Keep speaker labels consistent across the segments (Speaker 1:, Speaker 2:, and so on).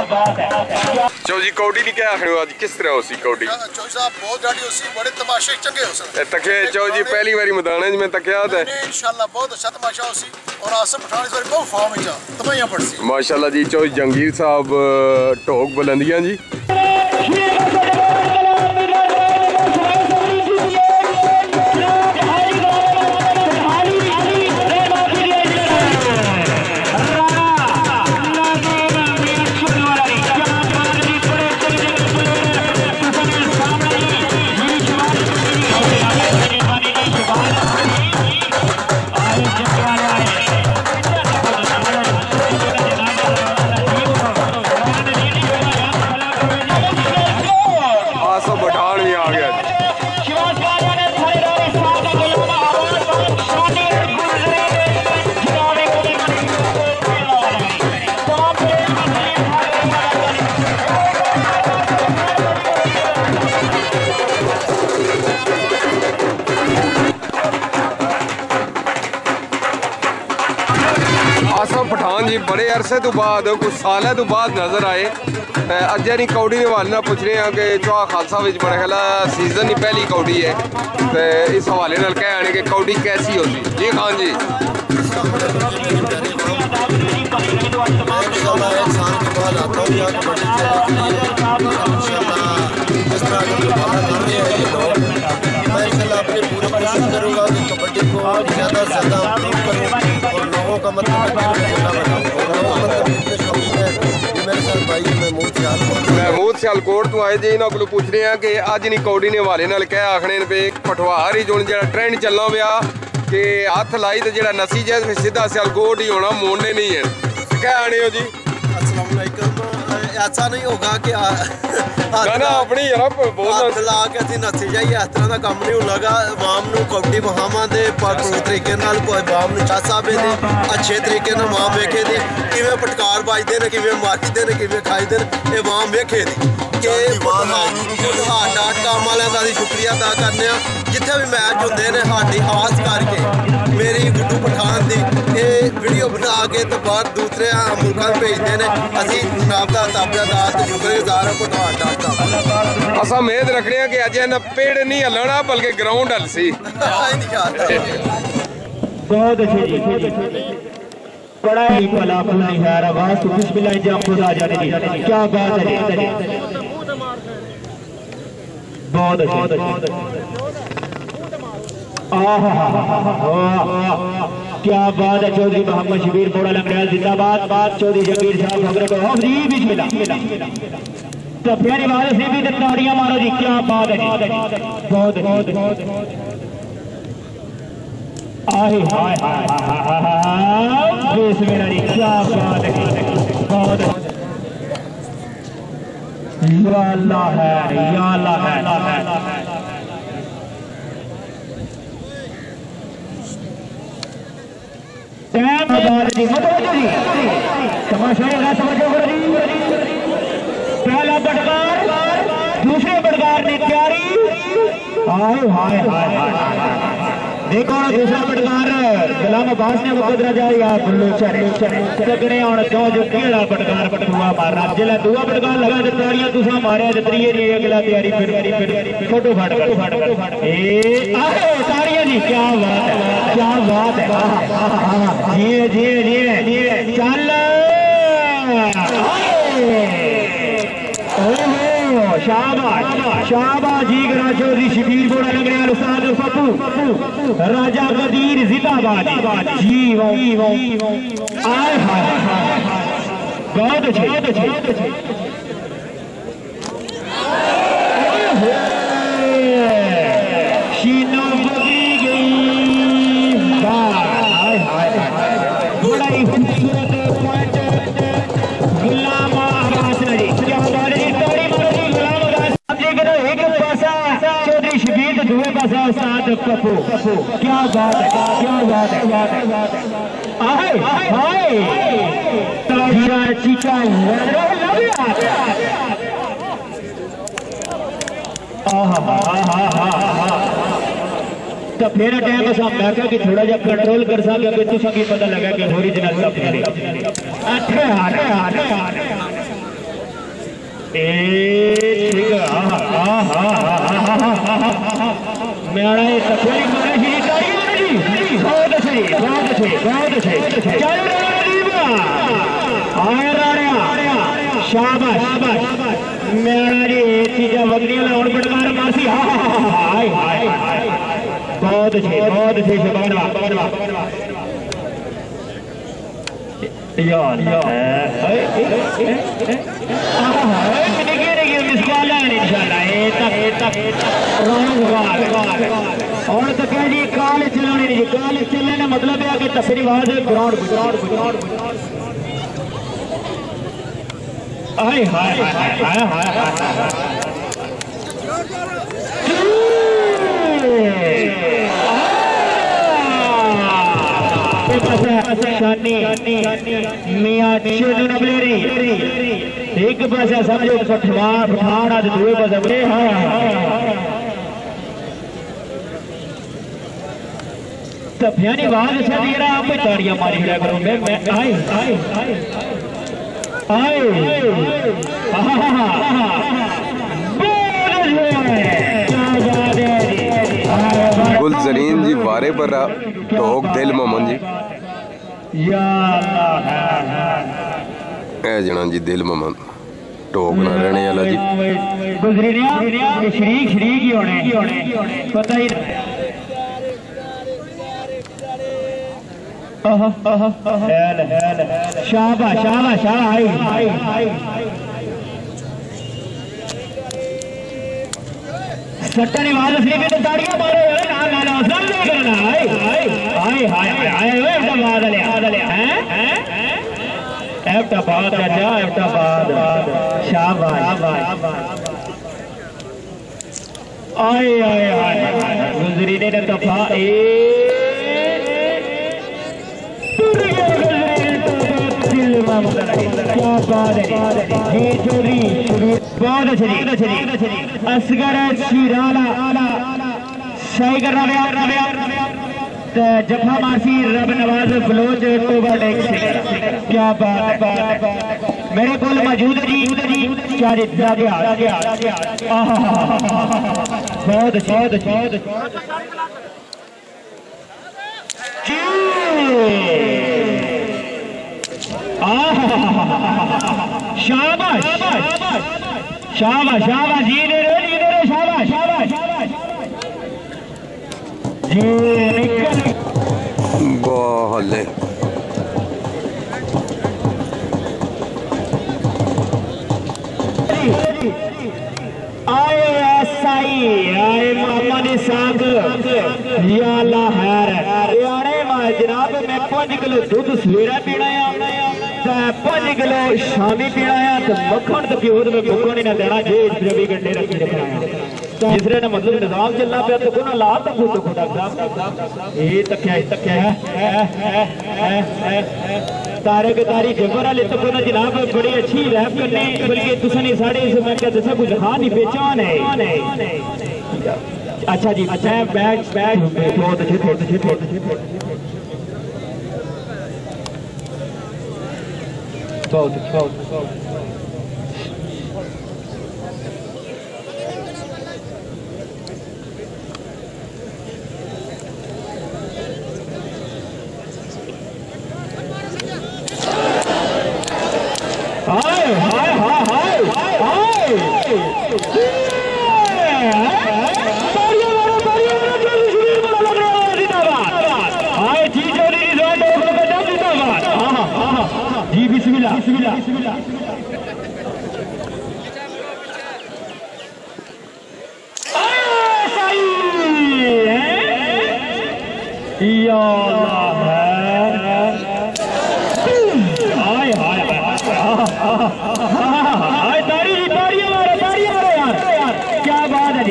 Speaker 1: चो जी कौडी नहीं क्या आखिर आज किस तरह होसी कौडी
Speaker 2: चो साहब बहुत गाड़ी होसी बड़े तमाशे चंगे हो सकते
Speaker 1: तके चो जी पहली बारी मैदान में तकिया है
Speaker 2: इंशाल्लाह बहुत अच्छा तमाशा होसी और आसम पठान इस बार बहुत फॉर्म में जा तबाहियां पड़सी
Speaker 1: माशाल्लाह जी चो जंगीर साहब ढोक बुलंदियां जी पठान जी बड़े अरसे तो बाद कुछ साल तो बाद नजर आए अज नहीं कौड़ी के हवाले पूछ रहे हैं कि चौहा खालसा बड़े ख्याल सीजन ही पहली कौड़ी है तो इस हवाले कह आने कि कौड़ी कैसी होती जी खान जी
Speaker 2: अपनी पूरी कोशिश करूँगा कि कबड्डी को ज़्यादा से ज़्यादा इम्प्रूव करूँ और लोगों का मतलब
Speaker 1: महमूद सियालकोट तो आए जी इन्होंने को पूछ रहे हैं कि अज नहीं कौड़ी ने हवाले क्या आखने पे पठवार ही जो ट्रेंड चलना पाया कि हथ लाई तो जो नसी जाए सीधा सियालकोट ही होना मोड़ने नहीं है क्या आने हो जी
Speaker 2: अस्सलाम वालेकुम ऐसा नहीं होगा कि
Speaker 1: अपनी
Speaker 2: हाथ ला के नसी जाइए इस तरह का काम नहीं होगा आवाम को कबड्डी वहां दे पूरे तरीके आवाम चाहे अच्छे तरीके वहां वेखे दे कि पटकार बजते हैं कि मारीते हैं कि खाईते हैं ये आवाम वेखे दी कि काम वाले का शुक्रिया अदा करने जिथे भी मैच होंगे ने साड़ी खास करके मेरी गुड्डू पठान की ये वीडियो बना के तो बाहर दूसरे मुल्कों में भेजते हैं असी जनाब का ताबेदार तो शुक्रगुजार है पठान का
Speaker 1: असा उम्मीद रखने कि अज ना पेड़ नहीं हलना बल्कि ग्राउंड हलसी
Speaker 3: बहुत अच्छे जी बड़ा ही भला भला है आवाज तो बिस्मिल्लाह जब खुदा जाने दी क्या बात है बहुत अच्छे क्या बात है चौधरी मोहम्मद शबीर बोड़ा लंगड़ियाल जिंदाबाद बात चौधरी जंगीर साहब हजरत जी बिस्मिल्लाह तो प्यारी बात से भी ताड़ियां मारो जी क्या बात है बहुत आए हाय बिस्मिल्लाह जी क्या बात है बहुत या अल्लाह है या अल्लाह है पहला बटकार दूसरे बटकार ने तैयारी हाय देखो दूसरा बटकार गुलाम अब्बास ने मुकदरा जाएगा बुल्लू चरे और दो जो केड़ा बटकार पटुआ मारना जिला दूआ बटकार लगा ते ताड़ियां तुसा मारे ते त्रीए ने अगला तैयारी फिर फोटो फाड़ कर ए आए ताड़ियां जी क्या बात है जी चल शाबाश जी गरा चौधरी शबीर बोड़ा लंगड़ियाल उस्ताद पप्पू राजा गदीर जिंदाबाद जी आए बहुत अच्छे शीना बदली गई बड़ा ही खूबसूरत पॉइंट गुलाम अब्बास ने क्या एक पासा चौधरी शबीर तो दूसरे पासा उस्ताद पप्पू क्या बात है हाय चीका तो फिर टाइम असा मैं क्या कि थोड़ा जा कंट्रोल कर सके तुसा की पता लगा कि ओरिजिनल मेरा ये सफेद बहुत अच्छे बहुत अच्छे बहुत अच्छे शाबाश शाबाश मेरा जी चीजा बकरियां लाउन पटकार मासी हाय हाय बहुत अच्छे शबानवा यार और तो क्या जी काल चलाने नहीं काल चलने का मतलब है कि तफरी आवाज ग्राउंड हाय हाय हाय हाय मियां चेदू नबलेरी एक पासा समझो पठान आज दूसरे पासा तफियानी आवाज अच्छा दे रहा आप ताड़ियां मारी खड़ा करो मैं आए आए आए
Speaker 1: गुलजरीन जी वारे पर टोक दिल मोहम्मद जी ए जना जी दिल मोहम्मद टोक ना रहने वाला जी
Speaker 3: शरीक ही होने पता ही शाबाश शाबाश सट्टा ने आवाज असली में तो ताड़ियां मारो ना ना ना सब नहीं करना हाय हाय हाय हाय हाय ओए एफ्टाबाद ले हैं एफ्टाबाद चाचा एफ्टाबाद शाबाश आए आए आए गुजरी ने तफा ए क्या बात है जी चोरी बहुत अच्छी असगर शिराला शाही कर रहा जफा मासी रब नवाज बलोच टोबा डेक से क्या बात है मेरे को मौजूद जी क्या बहुत शाबाश शाबाश शाबाश जी दे रहे शाबाश शाबाश जी निकल
Speaker 1: बहले
Speaker 3: आए साई आए मोहम्मद साग या अल्लाह खैर यारे जनाब मैं 5 किलो दूध सवेरा पीना है 5 किलो शामी पीना है तो मक्खन तो घ्यो में भुखो नहीं ना देना जे 24 घंटे रखी रखना है जिसरे ने मतलब निजाम चलना पे तो कोना ला तो खुद डॉक्टर साहब ये तकिया है तारक तारी जबर वाले तो कोना जनाब बड़ी अच्छी रैप करने बल्कि तुसने साढ़े इस मैं क्या दसा कुछ खा नहीं पहचान है अच्छा जी अच्छा बैग बहुत अच्छे बहुत हाय हाय हाय हाय हाय जी बिस्मिल्लाह बिस्मिल्लाह या ताड़ियां मारो यार क्या बात है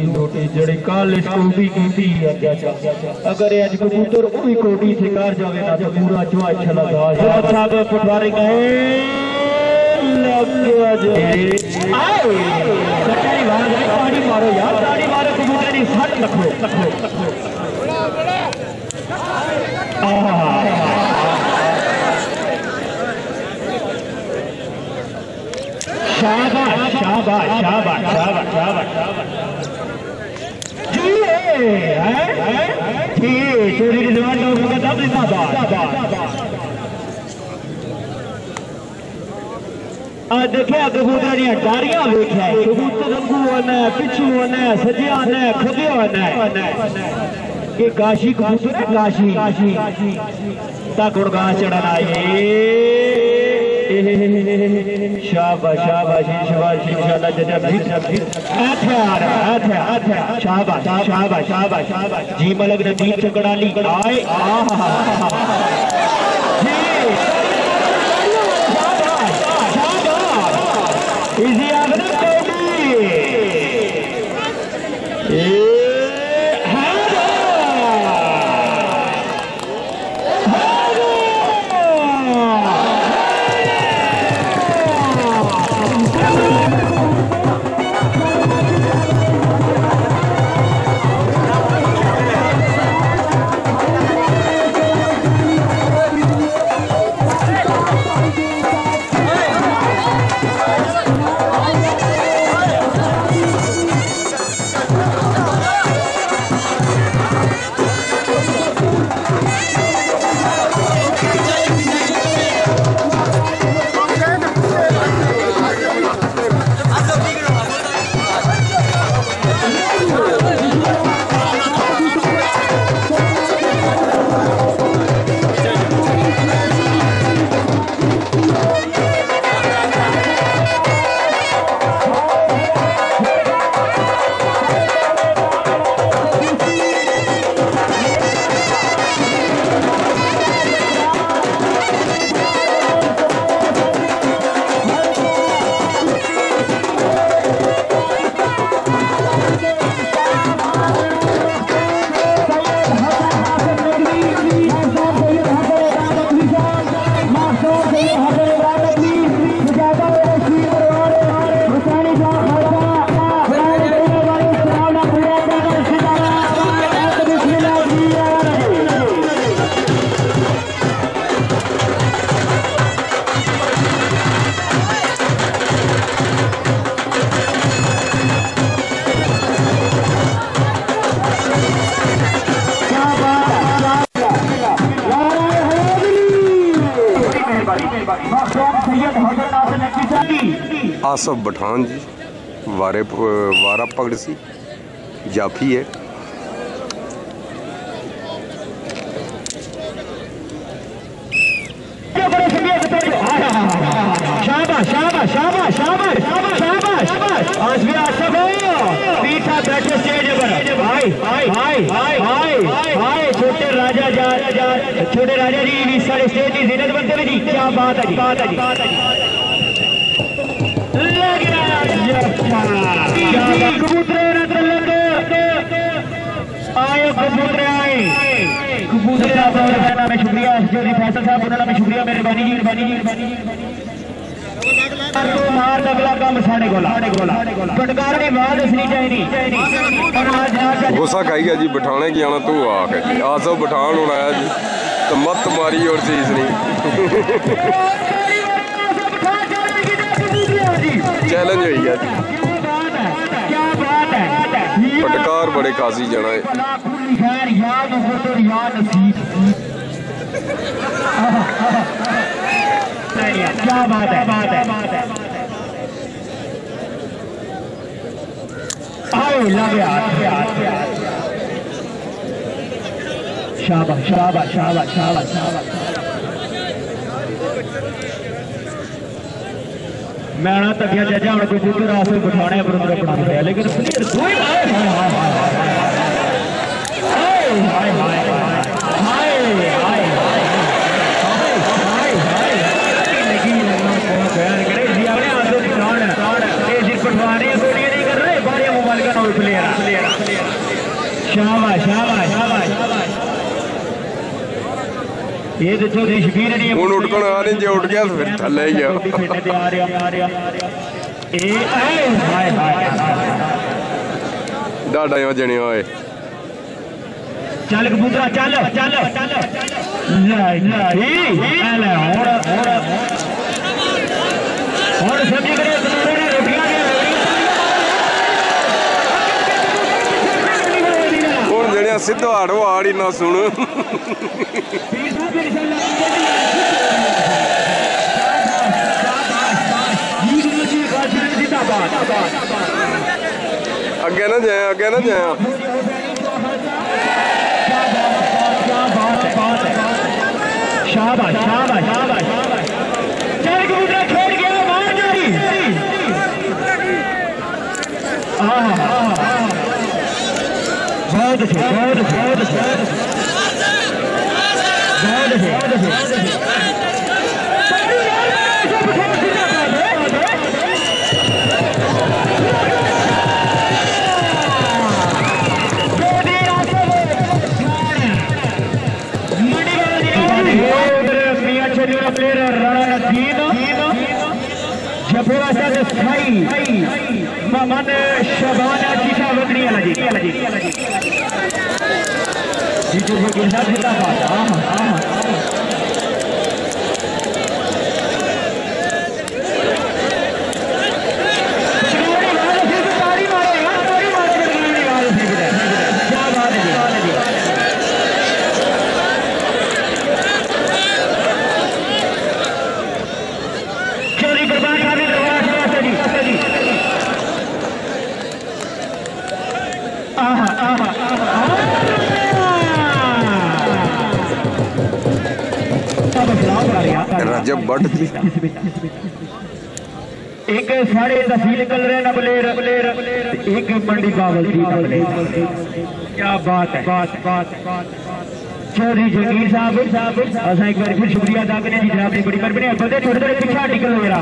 Speaker 3: लोटी जड़े काले कोटी कोटी अगर आज कबूतर कोई कोटी से कार जावे ना तो पूरा चुआ अच्छा लगा साहब पटवारी गए ताड़ी मारो यार, ताड़ी मारो कबूतर की सट रखो। शाबाश शाबाश शाबाश शाबाश शाबाश जी है ठीक चोरी की जवान लोग का दब जिंदाबाद। देखिए कबूतर दी डारियां वेख्या कबूतर अगू आना पिछू आना सजे आना खबे आना ये काशी कबूतर है काशी तक उड़ घास चढ़ना ये शाबाश शाबाश शाबाश इंशाल्लाह जजा भी शाबाश शाबाश शाबाश शाबाश जी मलक नदीम चकड़ाली आए इसी आखिर
Speaker 1: आसफ पठान जी वारा पगड़सी जाफी है।
Speaker 3: शाबाश शाबाश शाबाश शाबाश शाबाश शाबाश आज भी आसफ हो पीछा बैठे स्टेज पर हाय हाय हाय हाय हाय छोटे राजा छोटे राजा जी भी सारे स्टेज की जीनत बनते हुए जी क्या बात है जी बात है जी कबूतर आए कबूतर आए कबूतर साहब में शुक्रिया फैसल साहब में शुक्रिया मेहरबानी जी मार अगला काम साढ़े गोला फटकार की आवाज असनी चाहिए
Speaker 1: गुस्सा खाई जी बिठाने की आना तू आके जी आसफ पठान होना है जी तो मत मारी और चीज नहीं चैलेंज हुई है जी फटकार बड़े काजी जाना है
Speaker 3: क्या बात है शाबाश शाबाश शाबाश शाबाश मैं ना तकिया जजा हम कबूतर आसर बिठाने पर अपना दिखाया लेकिन शाबाश शाबाश शाबाश ये तो चौधरी शबीर ने
Speaker 1: ਹੁਣ ਉੱਠਣ ਆ ਨਹੀਂ, ਜੇ ਉੱਠ ਗਿਆ ਤਾਂ ਫਿਰ ਥੱਲੇ ਹੀ ਆ।
Speaker 3: ते आ रहा ए हाय हाय
Speaker 1: ਡਾਡਾ ਵਜਣੇ ਹੋਏ।
Speaker 3: चल कबूतरा चल चल और समझ करे
Speaker 1: ਹੁਣ ਜਿਹੜਿਆ ਸਿੱਧਾ ਹਾੜੋ ਆੜ ਹੀ ਨਾ ਸੁਣ। ਅੱਗੇ ਨਾ ਜਾਇਆ, ਅੱਗੇ ਨਾ ਜਾਇਆ।
Speaker 3: शाबाश शाबाश शाबाश चल कबूतरा छोड़ गया मार जारी बहुत अच्छे बहुत बहुत बहुत प्लेयर रणजीत जफेवा साहब स्थाई मन शबान शीशा वगड़ी वाला जी जो गिरदा जिंदाबाद
Speaker 1: रजब बट
Speaker 3: एक साढ़े तहसील निकल रहे ना प्लेयर एक मंडी बावल क्या बात है चौधरी जंगीर साहब एक बार फिर शुक्रिया अदा करें जी जनाब ने बड़ी मेहरबानी बंदे थोड़े थोड़े पीछे निकल गया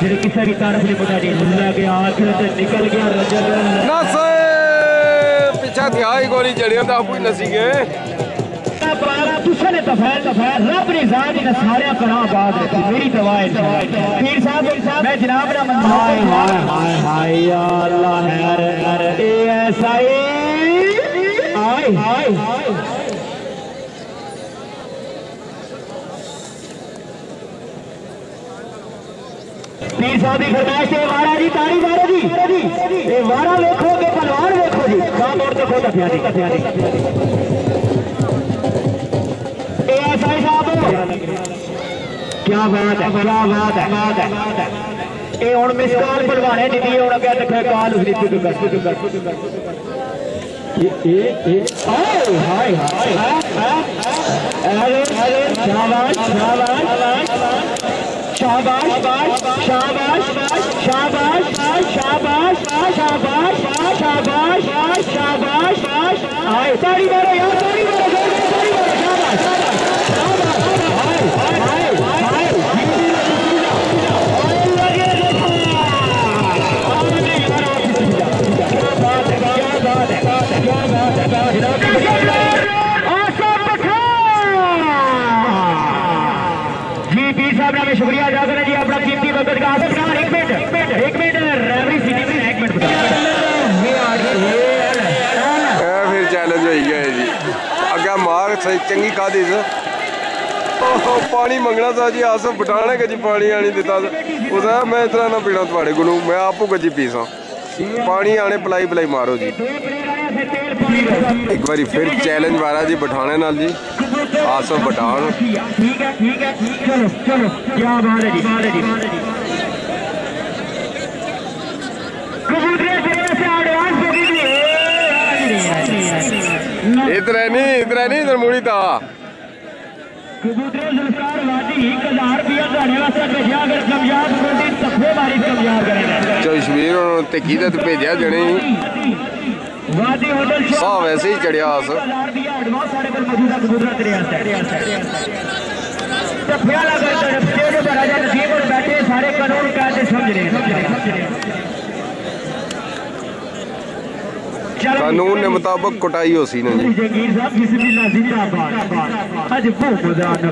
Speaker 3: जो किसी भी तारफ नहीं पता नहीं गया निकल गया रजब
Speaker 1: पीछा थी आई गोली चढ़िया तो आप नसी गए।
Speaker 3: रब ने जात इन सारे करा बात रखी मेरी दवा है पीर साहब मैं जनाब ना हाय हाय हाय हाय या अल्लाह है ए ऐसा हाय हाय पीर साहब की फरमाइश है वारा जी तारी वारा जी ये वारा देखोगे पहलवान देखो जी काम और देखो तफियानी क्या बात है क्या बात है ये हुण मिस कॉल पलवाने दी हुण अगे देखो कॉल उसकी हाय हाय शाबाश शाबाश शाबाश शाबाश शाबाश शाबाश शाबाश शाबाश हाय ताड़ी मारो यार ताड़ी मारो शाबाश जी पीर साहब ने शुक्रिया अदा करना जी अपना कीमती वक्त का एक मिनट रेवरी सिटी में एक मिनट
Speaker 1: फिर चैलेंज हो गया जी अगर मार चंगी का दी पानी मंगना था जी आस बटाने के जी पानी आनी दिता उसदा मैं इतना ना पीना थोड़े को मैं आपू गजी पीसा पानी आने पिलाई पिलाई मारो जी एक बार फिर चैलेंज मारा जी बठाने नाल जी आसफ बटान
Speaker 3: ठीक है चलो चलो क्या बात है जी
Speaker 1: इधर नहीं इधर मुड़ी था
Speaker 3: कबूतर जुल्फकार वादी 1000 रुपया देने वास्ते भेजा अगर कामयाब होंगे तफे बारी कामयाब करेंगे
Speaker 1: चौशवीर ते कीदत भेजा जने
Speaker 3: वादी होटल
Speaker 1: सा वैसे ही चढ़िया आस
Speaker 3: 1000 रुपया एडवांस सारे पर मौजूदा कबूतर तेरे वास्ते तफे लगा कर स्टेज पर राजा नसीब और बैठे सारे कानून कहते समझ रहे चलो
Speaker 1: कानून के मुताबिक कुटाई हो सी ना जी।
Speaker 3: जगीर साहब बिस्मिल्लाह जिंदाबाद। आज बहुत मजा आना।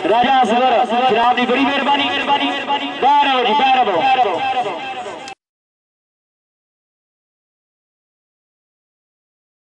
Speaker 3: राजा असगर जनाब की बड़ी मेहरबानी।